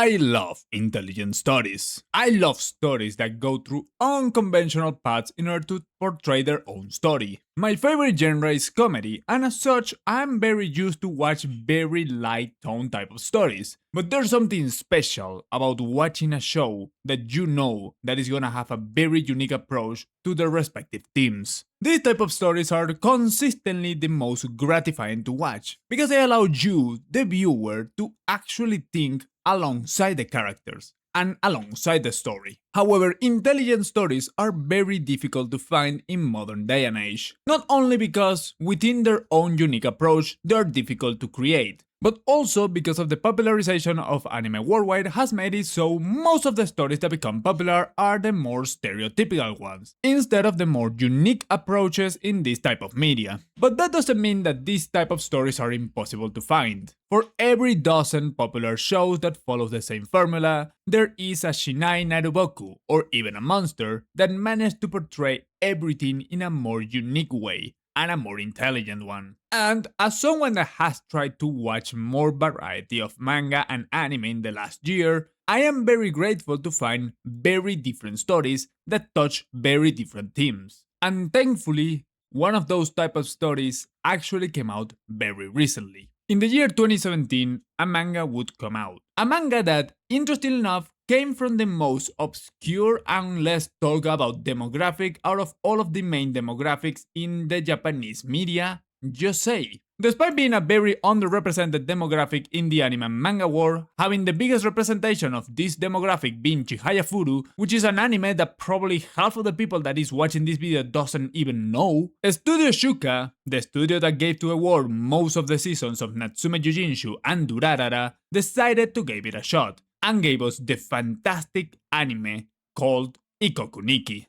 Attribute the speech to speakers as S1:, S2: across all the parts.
S1: I love intelligent stories. I love stories that go through unconventional paths in order to portray their own story. My favorite genre is comedy, and as such, I'm very used to watch very light tone type of stories. But there's something special about watching a show that you know that is gonna have a very unique approach to their respective themes. These type of stories are consistently the most gratifying to watch because they allow you, the viewer, to actually think alongside the characters and alongside the story. However, intelligent stories are very difficult to find in modern day and age, not only because within their own unique approach they are difficult to create, but also because of the popularization of anime worldwide has made it so most of the stories that become popular are the more stereotypical ones, instead of the more unique approaches in this type of media. But that doesn't mean that these type of stories are impossible to find. For every dozen popular shows that follow the same formula, there is a Shinai Naruboku, or even a monster, that managed to portray everything in a more unique way, and a more intelligent one. And as someone that has tried to watch more variety of manga and anime in the last year, I am very grateful to find very different stories that touch very different themes. And thankfully, one of those type of stories actually came out very recently. In the year 2017, a manga would come out. A manga that, interestingly enough, came from the most obscure and less talked about demographic out of all of the main demographics in the Japanese media, Josei. Despite being a very underrepresented demographic in the anime and manga world, having the biggest representation of this demographic being Chihaya Furu, which is an anime that probably half of the people that is watching this video doesn't even know, Studio Shuka, the studio that gave to the world most of the seasons of Natsume Yujinshu and Durarara, decided to give it a shot, and gave us the fantastic anime called Ikoku Nikki.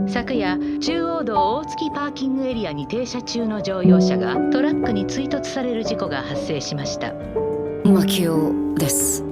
S2: 昨夜中央道大月パーキングエリアに停車中の乗用車がトラックに追突される事故が発生しました。Makio です。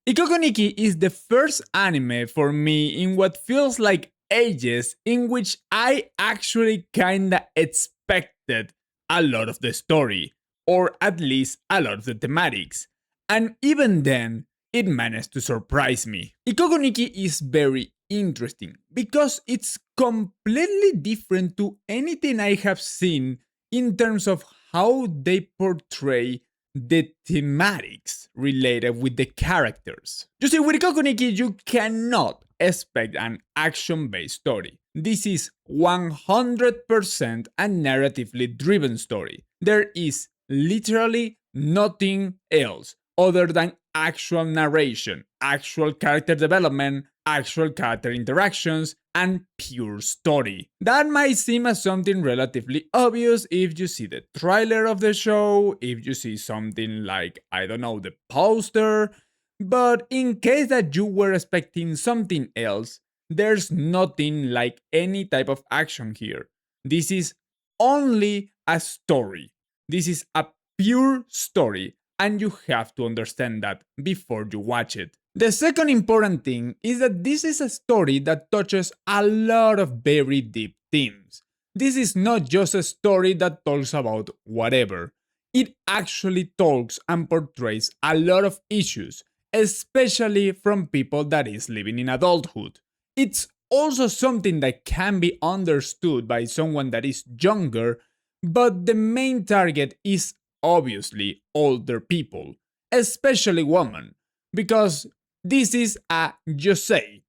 S1: Ikoku Nikki is the first anime for me in what feels like ages in which I actually kinda expected a lot of the story, or at least a lot of the thematics. And even then, it managed to surprise me. Ikoku Nikki is very interesting because it's completely different to anything I have seen in terms of how they portray the thematics related with the characters. You see, with Ikoku Nikki, you cannot expect an action-based story. This is 100% a narratively driven story. There is literally nothing else other than actual narration, actual character development, actual character interactions, and pure story. That might seem as something relatively obvious if you see the trailer of the show, if you see something like, I don't know, the poster, but in case that you were expecting something else, there's nothing like any type of action here. This is only a story. This is a pure story, and you have to understand that before you watch it. The second important thing is that this is a story that touches a lot of very deep themes. This is not just a story that talks about whatever. It actually talks and portrays a lot of issues, especially from people that is living in adulthood. It's also something that can be understood by someone that is younger, but the main target is obviously older people, especially women, because this is a Josei,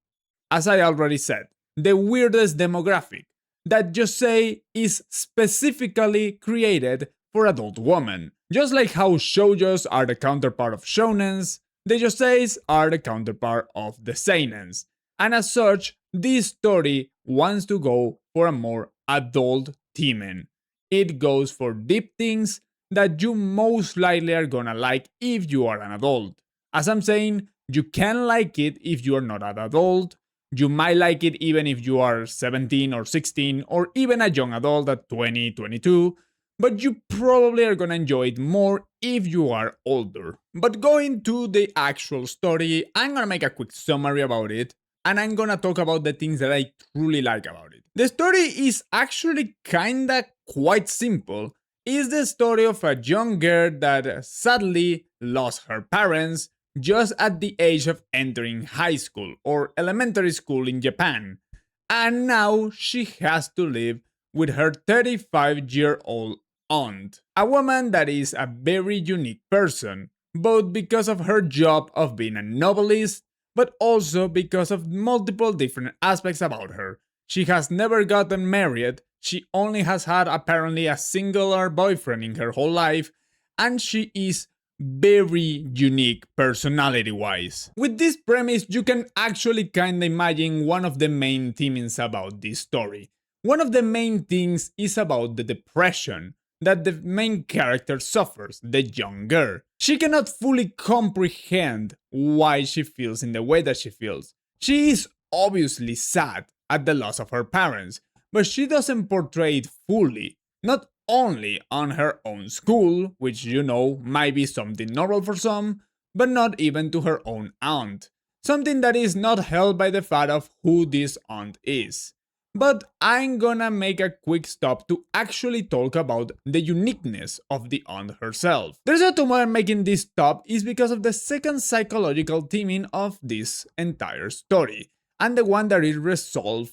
S1: as I already said, the weirdest demographic. That Josei is specifically created for adult women. Just like how shoujos are the counterpart of shonens, the Joseis are the counterpart of the seinens. And as such, this story wants to go for a more adult theming. It goes for deep things that you most likely are gonna like if you are an adult. As I'm saying, you can like it if you are not an adult. You might like it even if you are 17 or 16 or even a young adult at 20, 22, but you probably are gonna enjoy it more if you are older. But going to the actual story, I'm gonna make a quick summary about it, and I'm gonna talk about the things that I truly like about it. The story is actually kinda quite simple. It's the story of a young girl that sadly lost her parents just at the age of entering high school or elementary school in Japan, and now she has to live with her 35-year-old aunt, a woman that is a very unique person, both because of her job of being a novelist, but also because of multiple different aspects about her. She has never gotten married, she only has had apparently a singular boyfriend in her whole life, and she is very unique personality wise. With this premise, you can actually kinda imagine one of the main themes about this story. One of the main things is about the depression that the main character suffers, the young girl. She cannot fully comprehend why she feels in the way that she feels. She is obviously sad at the loss of her parents, but she doesn't portray it fully. Not only on her own school, which might be something normal for some, but not even to her own aunt. Something that is not held by the fact of who this aunt is. But I'm gonna make a quick stop to actually talk about the uniqueness of the aunt herself. The reason why I'm making this stop is because of the second psychological theming of this entire story, and the one that is resolved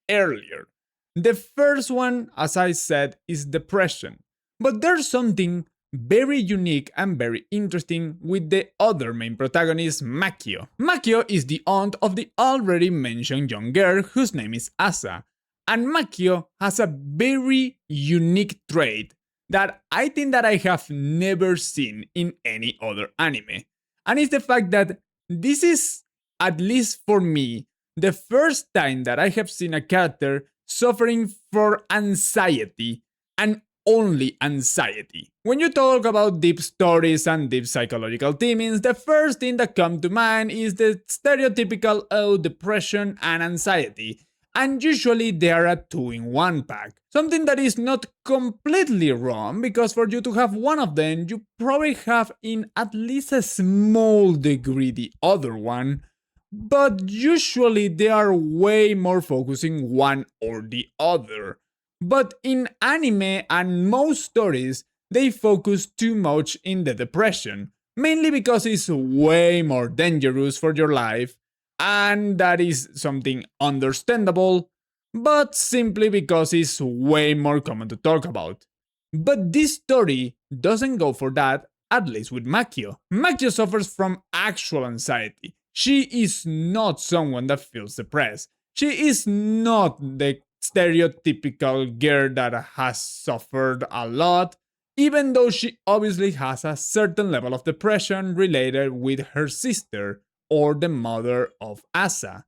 S1: earlier. The first one, as I said, is depression. But there's something very unique and very interesting with the other main protagonist, Makio. Makio is the aunt of the already mentioned young girl whose name is Asa. And Makio has a very unique trait that I think that I have never seen in any other anime. And it's the fact that this is, at least for me, the first time that I have seen a character suffering for anxiety and only anxiety. When you talk about deep stories and deep psychological themings, the first thing that comes to mind is the stereotypical depression and anxiety. And usually they are a two-in-one pack. Something that is not completely wrong, because for you to have one of them, you probably have in at least a small degree the other one. But usually they are way more focusing one or the other. But in anime and most stories, they focus too much in the depression, mainly because it's way more dangerous for your life, and that is something understandable, but simply because it's way more common to talk about. But this story doesn't go for that, at least with Makio. Makio suffers from actual anxiety. She is not someone that feels depressed. She is not the stereotypical girl that has suffered a lot, even though she obviously has a certain level of depression related with her sister or the mother of Asa.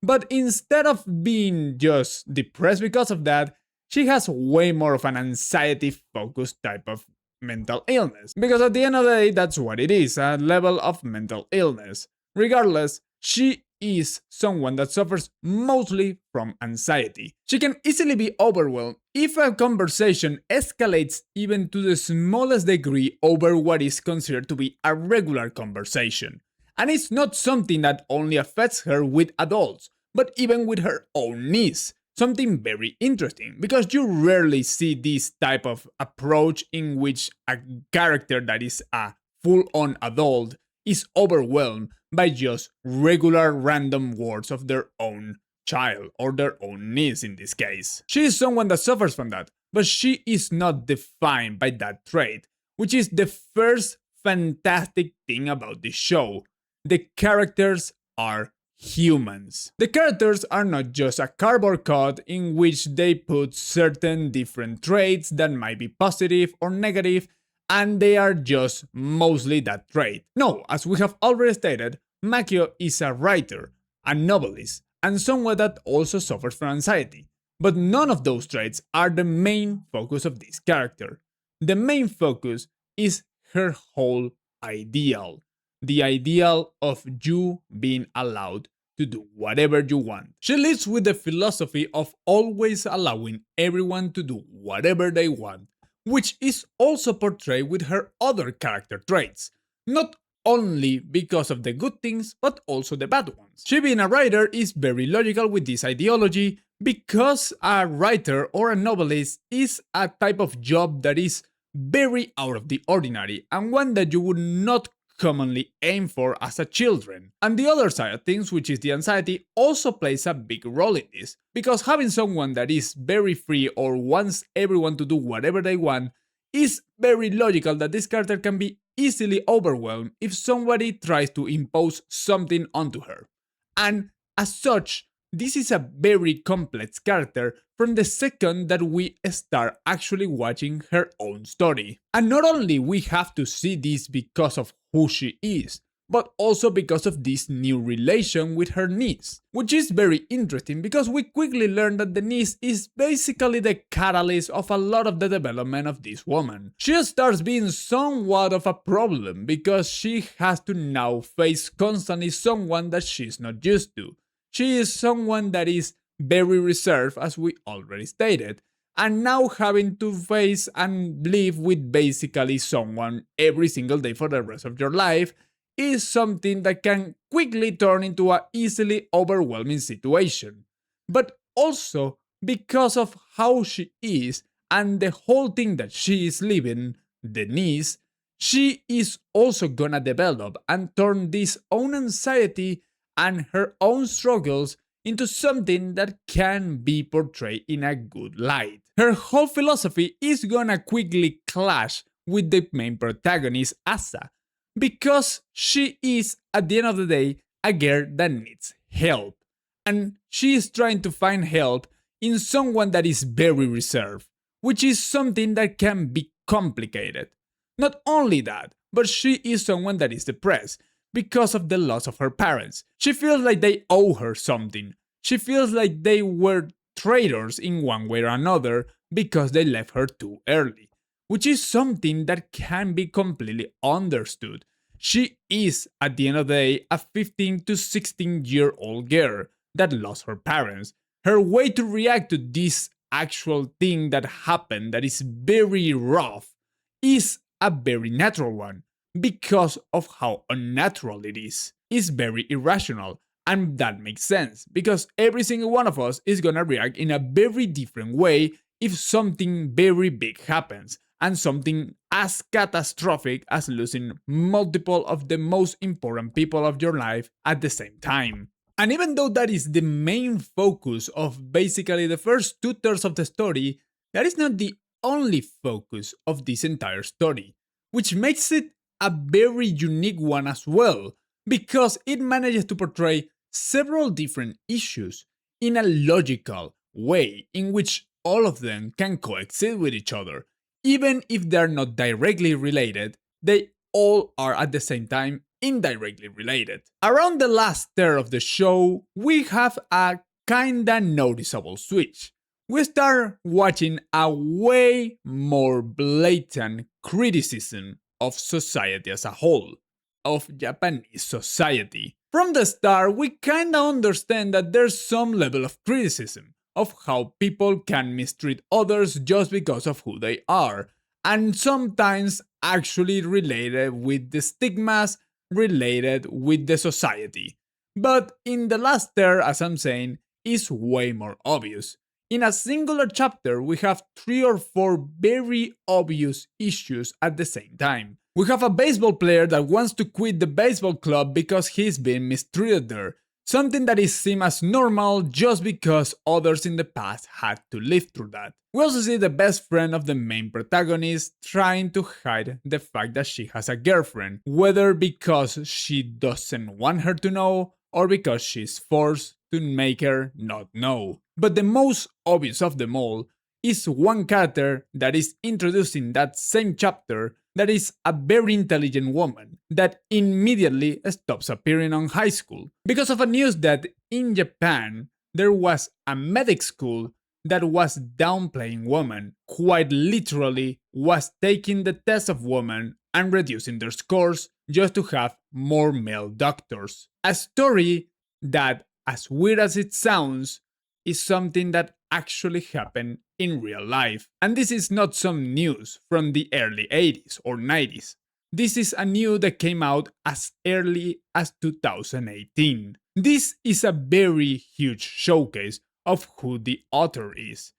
S1: But instead of being just depressed because of that, she has way more of an anxiety focused type of mental illness. Because at the end of the day, that's what it is, a level of mental illness. Regardless, she is someone that suffers mostly from anxiety. She can easily be overwhelmed if a conversation escalates even to the smallest degree over what is considered to be a regular conversation. And it's not something that only affects her with adults, but even with her own niece. Something very interesting, because you rarely see this type of approach in which a character that is a full-on adult is overwhelmed by just regular random words of their own child, or their own niece in this case. She is someone that suffers from that, but she is not defined by that trait, which is the first fantastic thing about this show. The characters are humans. The characters are not just a cardboard cut in which they put certain different traits that might be positive or negative, and they are just mostly that trait. No, as we have already stated, Makio is a writer, a novelist, and someone that also suffers from anxiety. But none of those traits are the main focus of this character. The main focus is her whole ideal. The ideal of you being allowed to do whatever you want. She lives with the philosophy of always allowing everyone to do whatever they want, which is also portrayed with her other character traits. Not only because of the good things, but also the bad ones. She being a writer is very logical with this ideology, because a writer or a novelist is a type of job that is very out of the ordinary, and one that you would not commonly aim for as a children. And the other side of things, which is the anxiety, also plays a big role in this, because having someone that is very free or wants everyone to do whatever they want, is very logical that this character can be easily overwhelmed if somebody tries to impose something onto her. And as such, this is a very complex character from the second that we start actually watching her own story. And not only we have to see this because of who she is, but also because of this new relation with her niece, which is very interesting because we quickly learn that the niece is basically the catalyst of a lot of the development of this woman. She starts being somewhat of a problem because she has to now face constantly someone that she's not used to. She is someone that is very reserved, as we already stated, and now having to face and live with basically someone every single day for the rest of your life is something that can quickly turn into an easily overwhelming situation. But also, because of how she is and the whole thing that she is living, the niece, she is also gonna develop and turn this own anxiety and her own struggles into something that can be portrayed in a good light. Her whole philosophy is gonna quickly clash with the main protagonist, Asa, because she is, at the end of the day, a girl that needs help. And she is trying to find help in someone that is very reserved, which is something that can be complicated. Not only that, but she is someone that is depressed because of the loss of her parents. She feels like they owe her something. She feels like they were traitors in one way or another because they left her too early, which is something that can be completely understood. She is, at the end of the day, a 15 to 16-year-old girl that lost her parents. Her way to react to this actual thing that happened that is very rough is a very natural one because of how unnatural it is. It's very irrational, and that makes sense because every single one of us is gonna react in a very different way if something very big happens, and something as catastrophic as losing multiple of the most important people of your life at the same time. And even though that is the main focus of basically the first 2/3 of the story, that is not the only focus of this entire story, which makes it a very unique one as well, because it manages to portray several different issues in a logical way in which all of them can coexist with each other. Even if they're not directly related, they all are at the same time indirectly related. Around the last third of the show, we have a kinda noticeable switch. We start watching a way more blatant criticism of society as a whole, of Japanese society. From the start, we kinda understand that there's some level of criticism of how people can mistreat others just because of who they are, and sometimes actually related with the stigmas related with the society. But in the last third, as I'm saying, is way more obvious. In a singular chapter, we have 3 or 4 very obvious issues at the same time. We have a baseball player that wants to quit the baseball club because he's been mistreated there, something that is seen as normal just because others in the past had to live through that. We also see the best friend of the main protagonist trying to hide the fact that she has a girlfriend, whether because she doesn't want her to know or because she's forced to make her not know. But the most obvious of them all is one character that is introduced in that same chapter that is a very intelligent woman that immediately stops appearing on high school because of a news that in Japan there was a medic school that was downplaying women, quite literally was taking the test of women and reducing their scores just to have more male doctors. A story that, as weird as it sounds, is something that actually happened in real life. And this is not some news from the early 80s or 90s. This is a news that came out as early as 2018. This is a very huge showcase of who the author is.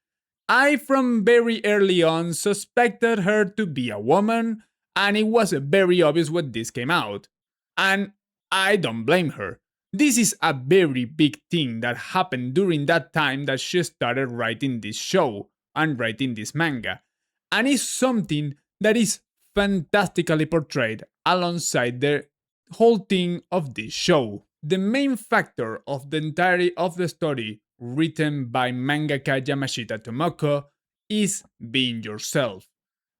S1: I, from very early on, suspected her to be a woman, And it was very obvious when this came out. And I don't blame her. This is a very big thing that happened during that time that she started writing this show and writing this manga. And it's something that is fantastically portrayed alongside the whole thing of this show. The main factor of the entirety of the story written by mangaka Yamashita Tomoko is being yourself.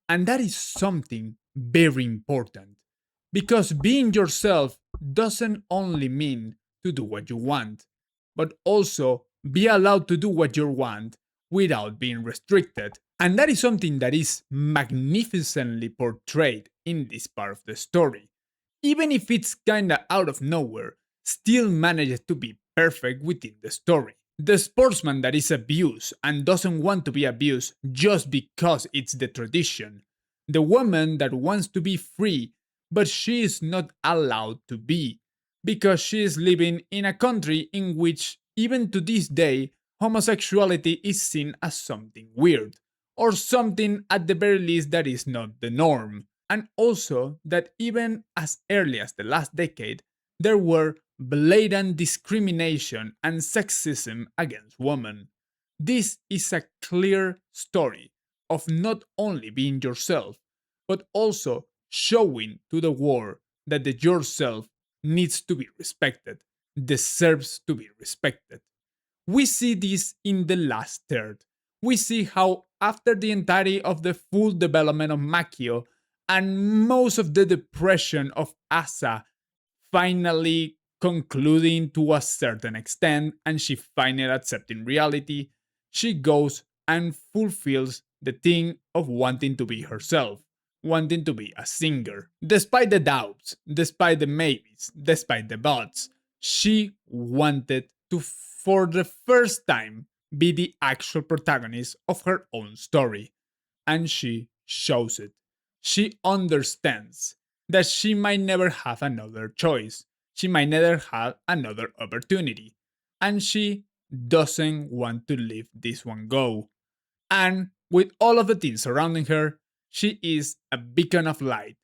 S1: And that is something very important. Because being yourself doesn't only mean to do what you want, but also be allowed to do what you want without being restricted. And that is something that is magnificently portrayed in this part of the story. Even if it's kinda out of nowhere, still manages to be perfect within the story. The sportsman that is abused and doesn't want to be abused just because it's the tradition. The woman that wants to be free, but she is not allowed to be, because she is living in a country in which, even to this day, homosexuality is seen as something weird, or something at the very least that is not the norm. And also that even as early as the last decade, there were blatant discrimination and sexism against women. This is a clear story of not only being yourself, but also showing to the world that the yourself needs to be respected, deserves to be respected. We see this in the last third. We see how, after the entirety of the full development of Makio and most of the depression of Asa finally concluding to a certain extent and she finally accepting reality, she goes and fulfills the thing of wanting to be herself, wanting to be a singer. Despite the doubts, despite the maybes, despite the buts, she wanted to, for the first time, be the actual protagonist of her own story. And she shows it. She understands that she might never have another choice. She might never have another opportunity. And she doesn't want to let this one go. And with all of the things surrounding her, she is a beacon of light,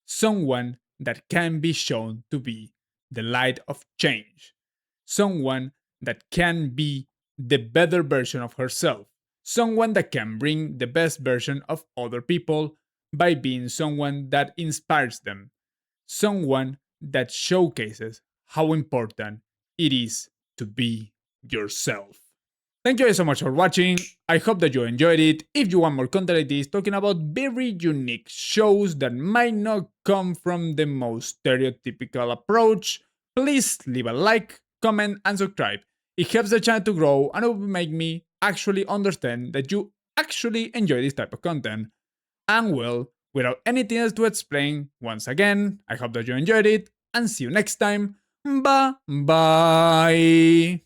S1: someone that can be shown to be the light of change, someone that can be the better version of herself, someone that can bring the best version of other people by being someone that inspires them, someone that showcases how important it is to be yourself. Thank you guys so much for watching. I hope that you enjoyed it. If you want more content like this, talking about very unique shows that might not come from the most stereotypical approach, please leave a like, comment, and subscribe. It helps the channel to grow and it will make me actually understand that you actually enjoy this type of content. And well, without anything else to explain, once again, I hope that you enjoyed it and see you next time. Bye bye.